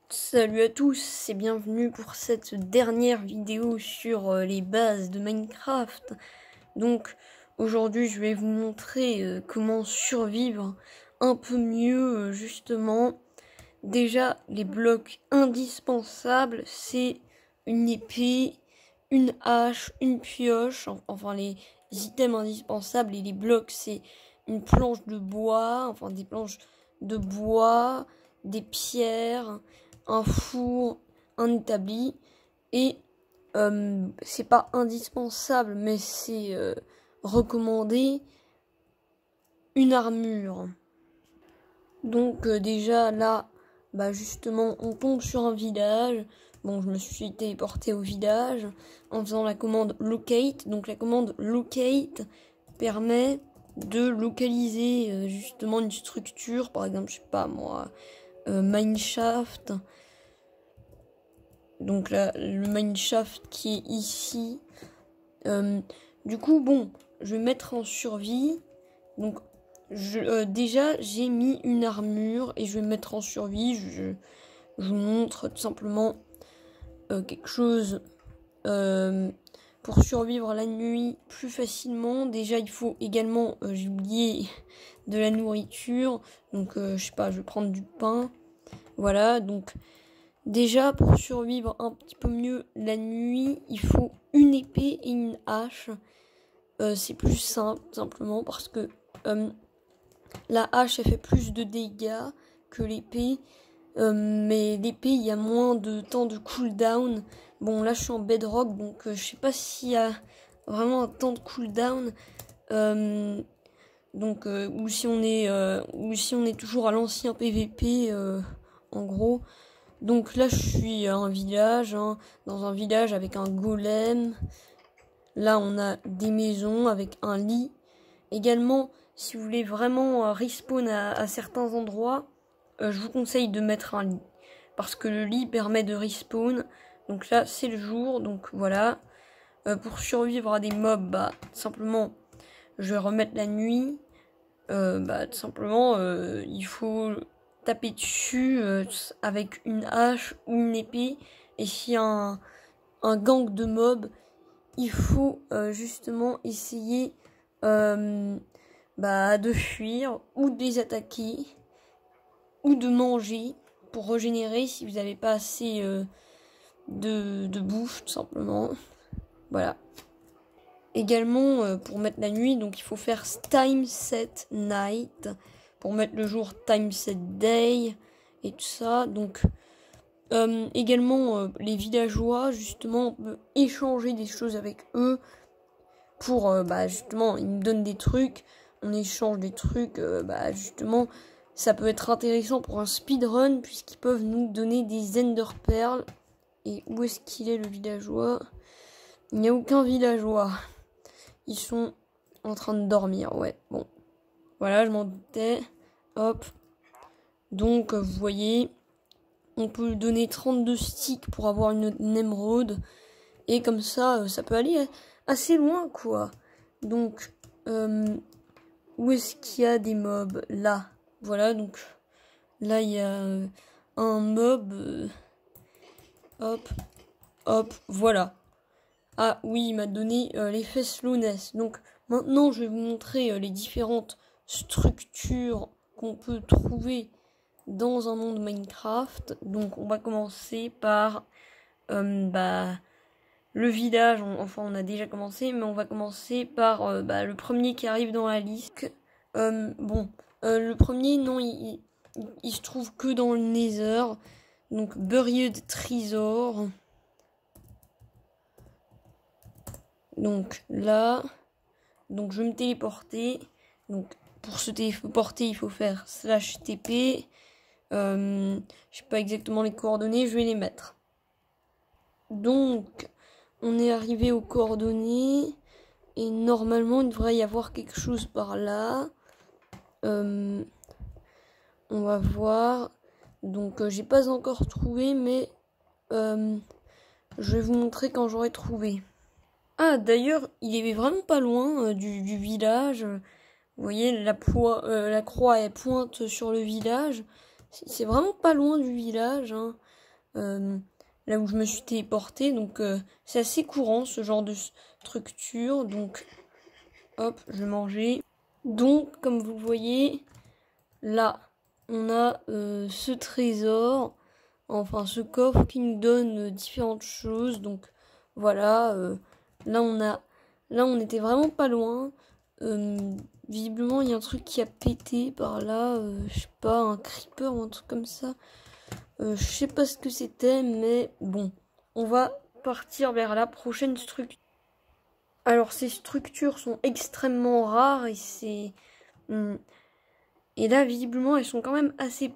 Salut à tous et bienvenue pour cette dernière vidéo sur les bases de Minecraft. Donc aujourd'hui je vais vous montrer comment survivre un peu mieux justement. Déjà les blocs indispensables c'est une épée, une hache, une pioche, enfin les items indispensables et les blocs c'est une planche de bois, enfin des planches de bois, des pierres, un four, un établi et c'est pas indispensable mais c'est recommandé, une armure. Donc déjà là, bah justement on tombe sur un village. Bon, je me suis téléporté au village en faisant la commande locate. Donc la commande locate permet de localiser justement une structure, par exemple, je sais pas moi, mineshaft. Donc là, le mineshaft qui est ici. Du coup, bon, je vais mettre en survie. Donc déjà, j'ai mis une armure et je vais mettre en survie. Je vous montre tout simplement quelque chose pour survivre la nuit plus facilement. Déjà, il faut également, j'ai oublié, de la nourriture. Donc, je sais pas, je vais prendre du pain. Voilà, donc déjà, pour survivre un petit peu mieux la nuit, il faut une épée et une hache. C'est plus simple, simplement, parce que la hache, elle fait plus de dégâts que l'épée. Mais l'épée, il y a moins de temps de cooldown. Bon, là, je suis en bedrock, donc je sais pas s'il y a vraiment un temps de cooldown. Ou si on est toujours à l'ancien PVP, en gros. Donc là, je suis à un village, dans un village avec un golem. Là, on a des maisons avec un lit. Également, si vous voulez vraiment respawn à certains endroits, je vous conseille de mettre un lit. Parce que le lit permet de respawn. Donc là, c'est le jour. Donc voilà. Pour survivre à des mobs, bah, simplement, je vais remettre la nuit. Tout simplement, il faut taper dessus avec une hache ou une épée. Et s'il y a un gang de mobs, il faut justement essayer de fuir ou de les attaquer ou de manger pour régénérer si vous n'avez pas assez de bouffe tout simplement. Voilà. Également pour mettre la nuit, donc il faut faire time set night. Pour mettre le jour, time set day et tout ça. Donc également les villageois, justement, on peut échanger des choses avec eux pour justement, ils nous donnent des trucs, on échange des trucs, justement, ça peut être intéressant pour un speedrun puisqu'ils peuvent nous donner des ender pearls. Et où est-ce qu'il est le villageois? Il n'y a aucun villageois. Ils sont en train de dormir, ouais, bon. Voilà, je m'en doutais. Hop. Donc, vous voyez, on peut donner 32 sticks pour avoir une émeraude. Et comme ça, ça peut aller assez loin, quoi. Donc, où est-ce qu'il y a des mobs? Là. Voilà, donc, là, il y a un mob. Hop, hop, voilà. Ah oui, il m'a donné l'effet slowness. Donc, maintenant, je vais vous montrer les différentes structures qu'on peut trouver dans un monde Minecraft. Donc on va commencer par le village. On a déjà commencé, mais on va commencer par le premier qui arrive dans la liste. Le premier, non, il se trouve que dans le Nether. Donc Buried Treasure. Donc là, donc je vais me téléporter. Donc pour se téléporter, il faut faire /TP. Je sais pas exactement les coordonnées, je vais les mettre. Donc, on est arrivé aux coordonnées. Et normalement, il devrait y avoir quelque chose par là. On va voir. Donc, j'ai pas encore trouvé, mais je vais vous montrer quand j'aurai trouvé. Ah, d'ailleurs, il est vraiment pas loin du village. Vous voyez, la croix, elle pointe sur le village. C'est vraiment pas loin du village, hein. là où je me suis téléporté. Donc c'est assez courant ce genre de structure. Donc hop, je vais manger. Donc comme vous voyez, là on a ce trésor, enfin ce coffre qui nous donne différentes choses. Donc voilà, là on était vraiment pas loin. Visiblement il y a un truc qui a pété par là, je sais pas, un creeper ou un truc comme ça. Je sais pas ce que c'était, mais bon, on va partir vers la prochaine structure. Alors ces structures sont extrêmement rares et là visiblement elles sont quand même assez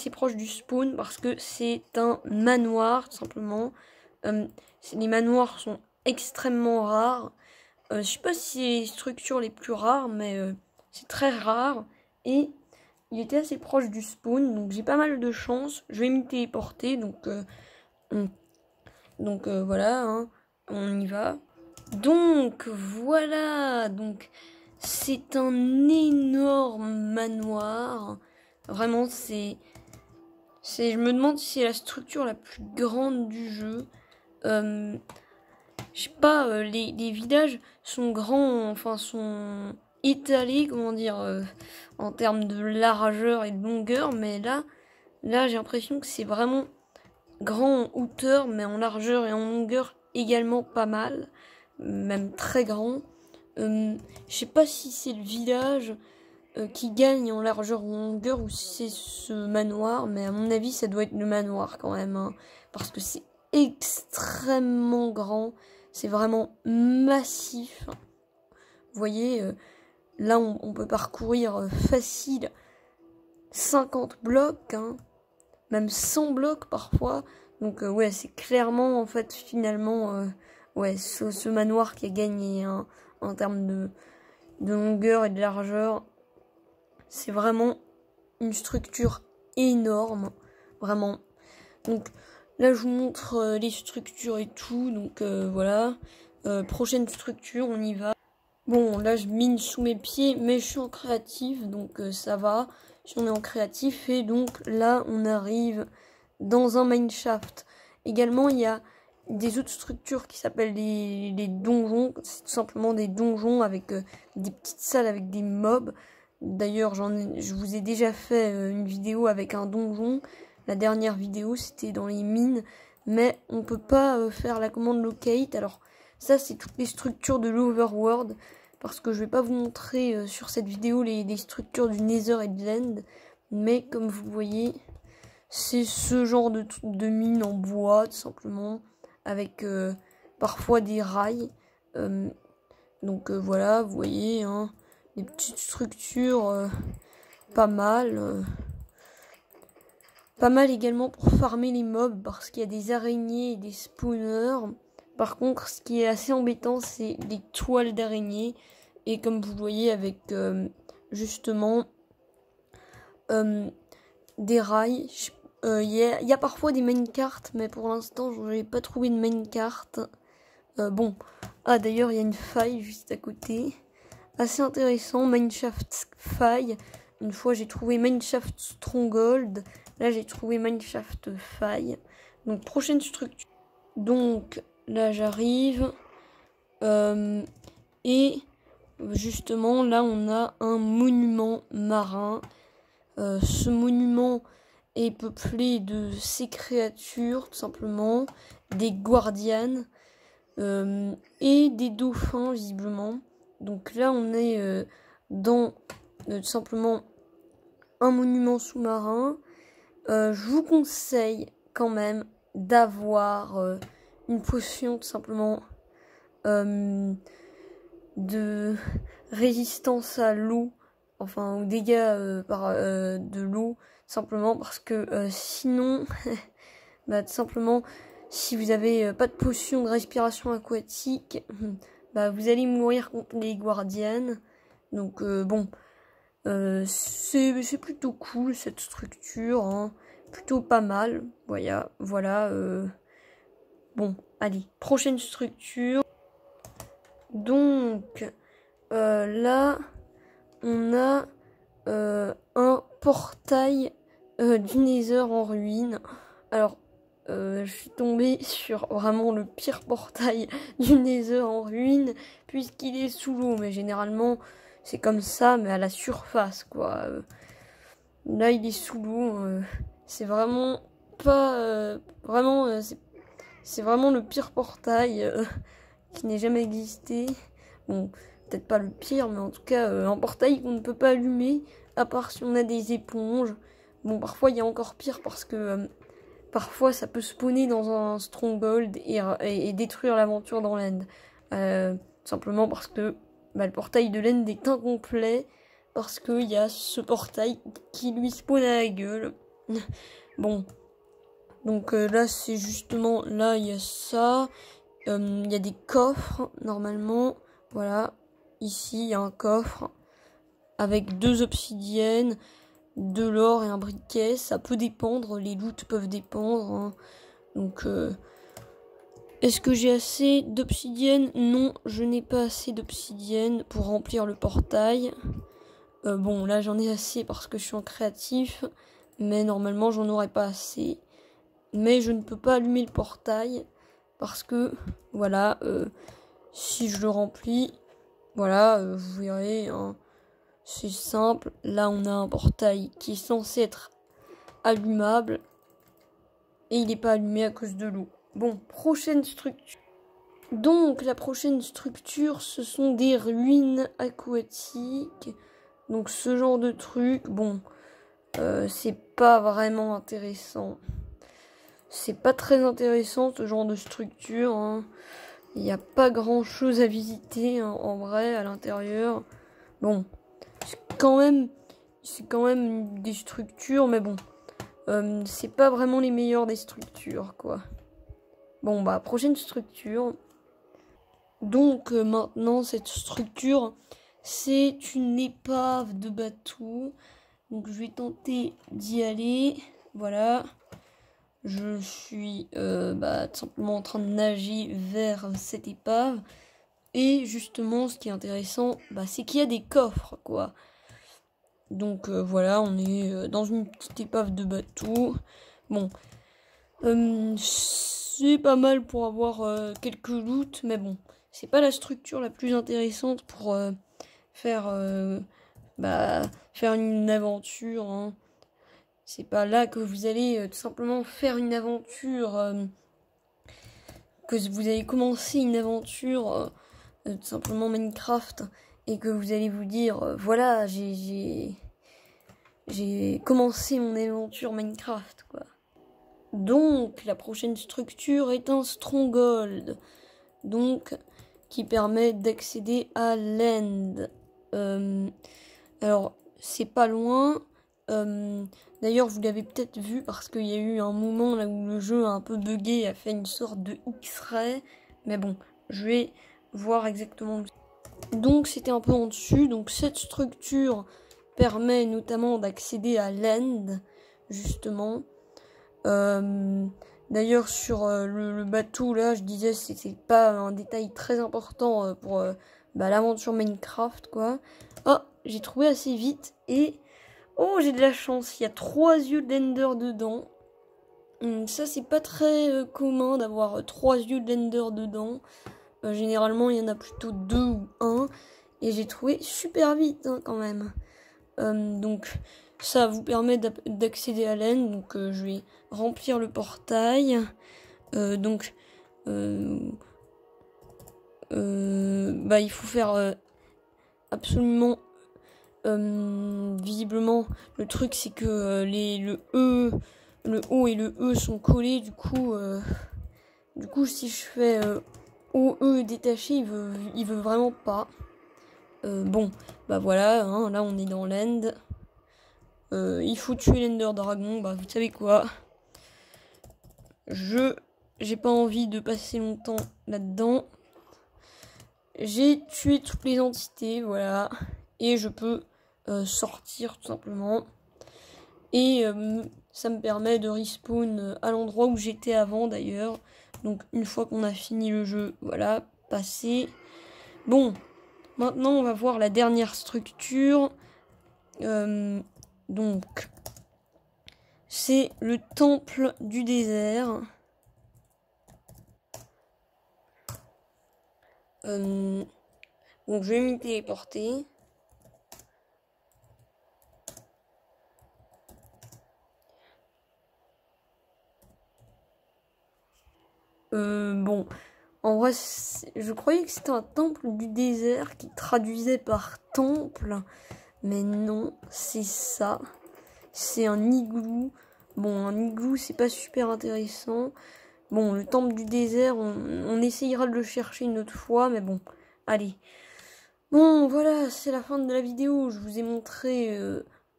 proches du spawn parce que c'est un manoir tout simplement. Les manoirs sont extrêmement rares. Je sais pas si c'est les structures les plus rares, mais c'est très rare et il était assez proche du spawn, donc j'ai pas mal de chance. Je vais me téléporter, donc voilà, hein, on y va. Donc voilà, donc c'est un énorme manoir. Vraiment, je me demande si c'est la structure la plus grande du jeu. Je sais pas, les villages sont grands, enfin sont étalés, comment dire, en termes de largeur et de longueur, mais là j'ai l'impression que c'est vraiment grand en hauteur, mais en largeur et en longueur également pas mal, même très grand. Je sais pas si c'est le village qui gagne en largeur ou en longueur ou si c'est ce manoir, mais à mon avis ça doit être le manoir quand même, hein, parce que c'est extrêmement grand, c'est vraiment massif. Vous voyez, là on peut parcourir facile 50 blocs, hein, même 100 blocs parfois. Donc ouais, c'est clairement en fait finalement ouais, ce manoir qui a gagné, hein, en termes de longueur et de largeur. C'est vraiment une structure énorme, vraiment. Donc là je vous montre les structures et tout, donc voilà. Prochaine structure, on y va. Bon, là je mine sous mes pieds, mais je suis en créatif, donc ça va. Si on est en créatif, et donc là on arrive dans un mineshaft. Également, il y a des autres structures qui s'appellent les donjons. C'est tout simplement des donjons avec des petites salles avec des mobs. D'ailleurs, je vous ai déjà fait une vidéo avec un donjon. La dernière vidéo, c'était dans les mines, mais on peut pas faire la commande locate. Alors ça, c'est toutes les structures de l'overworld, parce que je vais pas vous montrer sur cette vidéo les structures du Nether et de l'End, mais comme vous voyez, c'est ce genre de mine en bois, tout simplement, avec parfois des rails. Donc voilà, vous voyez, hein, des petites structures pas mal. Pas mal également pour farmer les mobs, parce qu'il y a des araignées et des spawners. Par contre, ce qui est assez embêtant, c'est les toiles d'araignées. Et comme vous voyez, avec justement des rails. Il y a parfois des minecarts, mais pour l'instant, je n'ai pas trouvé de minecart. Bon, d'ailleurs, il y a une faille juste à côté. Assez intéressant, mineshaft faille. Une fois, j'ai trouvé mineshaft stronghold. Là, j'ai trouvé mineshaft faille. Donc, prochaine structure. Donc, là, j'arrive. Et justement, là, on a un monument marin. Ce monument est peuplé de ces créatures, tout simplement, des guardianes et des dauphins, visiblement. Donc là, on est dans tout simplement un monument sous-marin. Je vous conseille quand même d'avoir une potion, tout simplement, de résistance à l'eau, enfin aux dégâts de l'eau, simplement parce que sinon, bah, tout simplement, si vous avez pas de potion de respiration aquatique, bah, vous allez mourir contre les guardianes. Donc bon, c'est plutôt cool cette structure, hein, plutôt pas mal. Voilà. Bon, allez, prochaine structure. Donc là, on a un portail du Nether en ruine. Alors, je suis tombée sur vraiment le pire portail du Nether en ruine, puisqu'il est sous l'eau. Mais généralement, c'est comme ça, mais à la surface, quoi. Là, il est sous l'eau. C'est vraiment pas... vraiment, c'est vraiment le pire portail qui n'ait jamais existé. Bon, peut-être pas le pire, mais en tout cas, un portail qu'on ne peut pas allumer, à part si on a des éponges. Bon, parfois, il y a encore pire parce que... parfois, ça peut spawner dans un stronghold et détruire l'aventure dans l'end. Simplement parce que le portail de l'end est incomplet. Parce qu'il y a ce portail qui lui spawn à la gueule. Bon. Donc là, c'est justement... Là, il y a ça. Il y a des coffres, normalement. Voilà. Ici, il y a un coffre. Avec 2 obsidiennes, de l'or et un briquet. Ça peut dépendre. Les loots peuvent dépendre. Hein. Donc... est-ce que j'ai assez d'obsidienne? Non, je n'ai pas assez d'obsidienne pour remplir le portail. Bon, là j'en ai assez parce que je suis en créatif, mais normalement j'en aurais pas assez. Mais je ne peux pas allumer le portail parce que, voilà, si je le remplis, voilà, vous verrez, hein, c'est simple. Là on a un portail qui est censé être allumable et il n'est pas allumé à cause de l'eau. Bon, prochaine structure. Donc la prochaine structure, ce sont des ruines aquatiques. Donc ce genre de truc, bon, c'est pas vraiment intéressant. C'est pas très intéressant ce genre de structure. Hein. Il n'y a pas grand chose à visiter hein, en vrai à l'intérieur. Bon, c'est quand même des structures, mais bon, c'est pas vraiment les meilleures des structures, quoi. Bon, bah prochaine structure. Donc maintenant cette structure, c'est une épave de bateau. Donc je vais tenter d'y aller. Voilà. Je suis tout simplement en train de nager vers cette épave. Et justement, ce qui est intéressant, c'est qu'il y a des coffres, quoi. Donc voilà, on est dans une petite épave de bateau. Bon. C'est pas mal pour avoir quelques loots, mais bon. C'est pas la structure la plus intéressante pour faire une aventure. Hein. C'est pas là que vous allez tout simplement faire une aventure, que vous allez commencer une aventure, tout simplement Minecraft, et que vous allez vous dire, voilà, j'ai commencé mon aventure Minecraft, quoi. Donc, la prochaine structure est un stronghold. Donc, qui permet d'accéder à l'end. Alors, c'est pas loin. D'ailleurs, vous l'avez peut-être vu parce qu'il y a eu un moment là où le jeu a un peu bugué, a fait une sorte de X-ray. Mais bon, je vais voir exactement. Donc, c'était un peu en dessus. Donc, cette structure permet notamment d'accéder à l'end, justement. D'ailleurs sur le bateau là je disais c'était pas un détail très important pour l'aventure Minecraft quoi. Oh j'ai trouvé assez vite et oh j'ai de la chance, il y a 3 yeux d'Ender dedans. Ça c'est pas très commun d'avoir 3 yeux d'Ender dedans. Généralement il y en a plutôt 2 ou 1 et j'ai trouvé super vite hein, quand même. Donc ça vous permet d'accéder à l'end. Donc je vais remplir le portail. Il faut faire absolument visiblement le truc c'est que le O et le E sont collés. Du coup si je fais OE détaché, il veut vraiment pas. Voilà, hein, là on est dans l'end. Il faut tuer l'Ender Dragon. Vous savez quoi? J'ai pas envie de passer longtemps là-dedans. J'ai tué toutes les entités, voilà. Et je peux sortir tout simplement. Et ça me permet de respawn à l'endroit où j'étais avant d'ailleurs. Donc une fois qu'on a fini le jeu, voilà, passer. Bon, maintenant on va voir la dernière structure. Donc, c'est le temple du désert. Donc je vais m'y téléporter. Bon, en vrai, je croyais que c'était un temple du désert qui traduisait par temple, mais non, c'est ça. C'est un igloo. Bon, un igloo, c'est pas super intéressant. Bon, le temple du désert, on essayera de le chercher une autre fois, mais bon, allez. Bon, voilà, c'est la fin de la vidéo. Je vous ai montré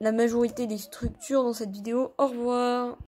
la majorité des structures dans cette vidéo. Au revoir.